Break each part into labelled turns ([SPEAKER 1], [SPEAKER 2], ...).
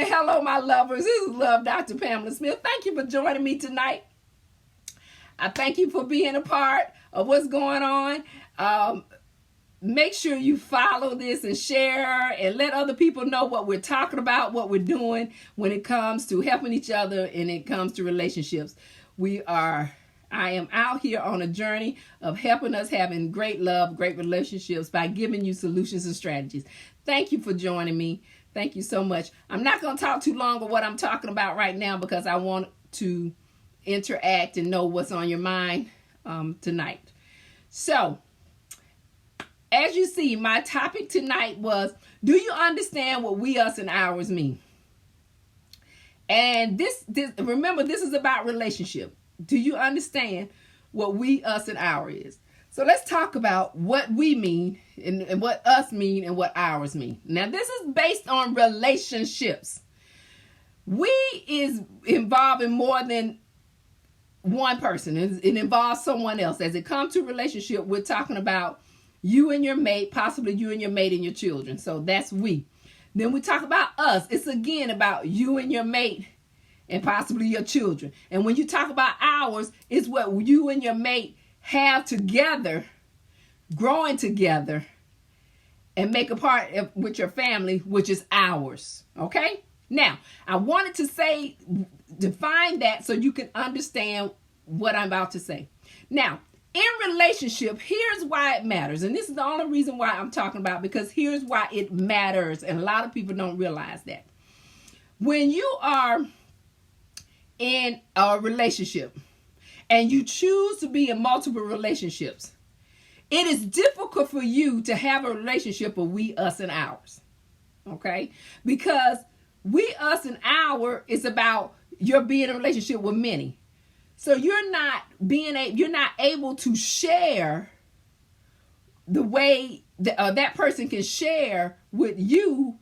[SPEAKER 1] Hello, my lovers. This is Love Dr. Pamela Smith. Thank you for joining me tonight. I thank you for being a part of what's going on. Make sure you follow this and share and let other people know what we're talking about, what we're doing when it comes to helping each other and it comes to relationships. I am out here on a journey of helping us having great love, great relationships by giving you solutions and strategies. Thank you for joining me. Thank you so much. I'm not going to talk too long of what I'm talking about right now because I want to interact and know what's on your mind tonight. So, as you see, my topic tonight was, do you understand what we, us, and ours mean? And remember, this is about relationship. Do you understand what we, us, and our is? So let's talk about what we mean and what us mean and what ours mean. Now, this is based on relationships. We is involving more than one person. It involves someone else. As it comes to relationship, we're talking about you and your mate, possibly you and your mate and your children. So that's we. Then we talk about us. It's again about you and your mate and possibly your children. And when you talk about ours, it's what you and your mate have together, growing together, and make a part of, with your family, which is ours. Okay? Now, I wanted to define that so you can understand what I'm about to say. Now, in relationship, here's why it matters. And this is the only reason why I'm talking about, because here's why it matters. And a lot of people don't realize that. When you are in a relationship and you choose to be in multiple relationships, it is difficult for you to have a relationship of we, us, and ours. Okay? Because we, us, and our is about you're being in a relationship with many. So you're not able to share the way that person can share with you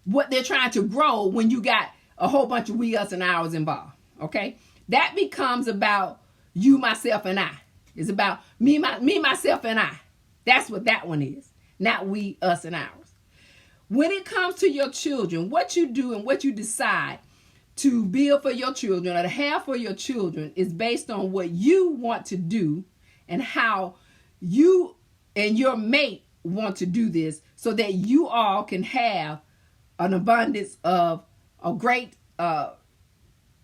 [SPEAKER 1] what they're trying to grow when you got a whole bunch of we, us, and ours involved. Okay? That becomes about you, myself, and I. It's about me, myself, and I. That's what that one is. Not we, us, and ours. When it comes to your children, what you do and what you decide to build for your children or to have for your children is based on what you want to do and how you and your mate want to do this so that you all can have an abundance of a great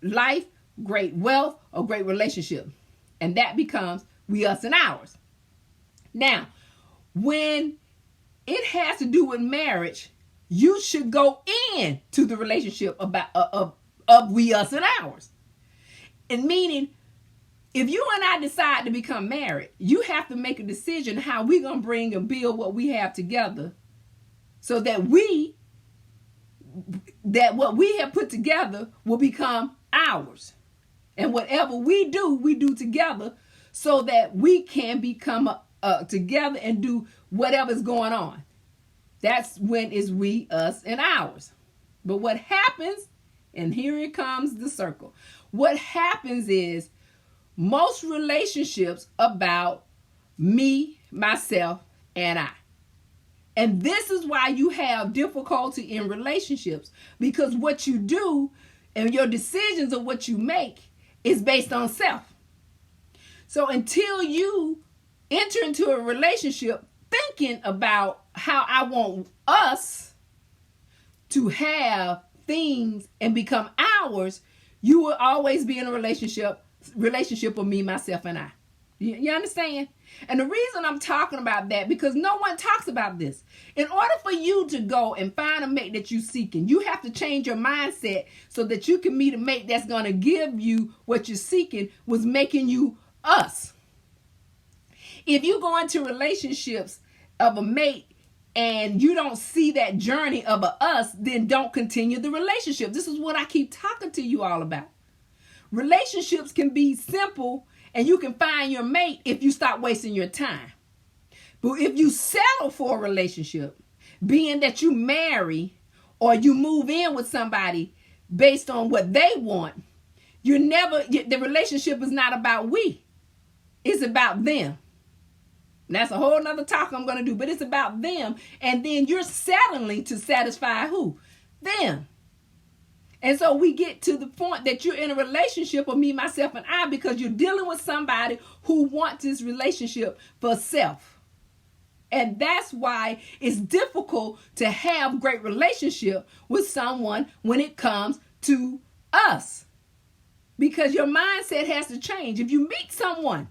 [SPEAKER 1] life, great wealth, or great relationship. And that becomes we, us, and ours. Now, when it has to do with marriage, you should go into the relationship of we, us, and ours. And meaning, if you and I decide to become married, you have to make a decision how we're going to bring and build what we have together so that what we have put together will become ours. And whatever we do together so that we can become together and do whatever's going on. That's when it's we, us, and ours. But what happens, and here it comes the circle. What happens is most relationships about me, myself, and I. And this is why you have difficulty in relationships, because what you do and your decisions of what you make is based on self. So until you enter into a relationship thinking about how I want us to have things and become ours, you will always be in a relationship of me, myself, and I. You understand? And the reason I'm talking about that, because no one talks about this. In order for you to go and find a mate that you're seeking, you have to change your mindset so that you can meet a mate that's going to give you what you're seeking, was making you us. If you go into relationships of a mate and you don't see that journey of a us, then don't continue the relationship. This is what I keep talking to you all about. Relationships can be simple and you can find your mate if you stop wasting your time. But if you settle for a relationship, being that you marry or you move in with somebody based on what they want, the relationship is not about we. It's about them. And that's a whole nother talk I'm going to do, but it's about them. And then you're settling to satisfy who? Them. And so we get to the point that you're in a relationship of me, myself, and I, because you're dealing with somebody who wants this relationship for self. And that's why it's difficult to have great relationship with someone when it comes to us. Because your mindset has to change. If you meet someone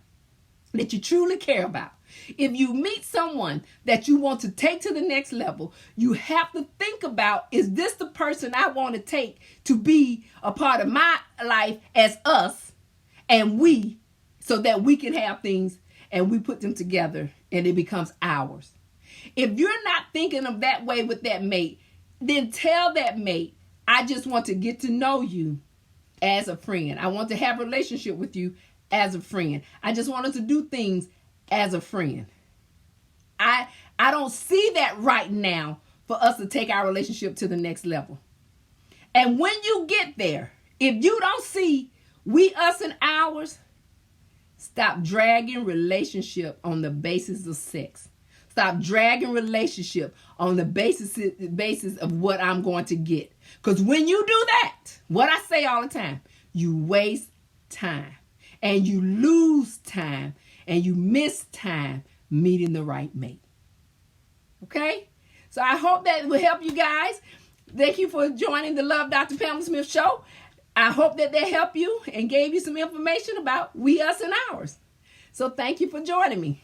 [SPEAKER 1] that you truly care about, if you meet someone that you want to take to the next level, you have to think about, is this the person I want to take to be a part of my life as us and we, so that we can have things and we put them together and it becomes ours. If you're not thinking of that way with that mate, then tell that mate, I just want to get to know you as a friend. I want to have a relationship with you as a friend. I just wanted to do things as a friend. I don't see that right now for us to take our relationship to the next level. And when you get there, if you don't see we, us, and ours, stop dragging relationship on the basis of sex. Stop dragging relationship on the basis of what I'm going to get. Because when you do that, what I say all the time, you waste time and you lose time and you miss time meeting the right mate. Okay? So I hope that will help you guys. Thank you for joining the Love Dr. Pamela Smith Show. I hope that helped you and gave you some information about we, us, and ours. So thank you for joining me.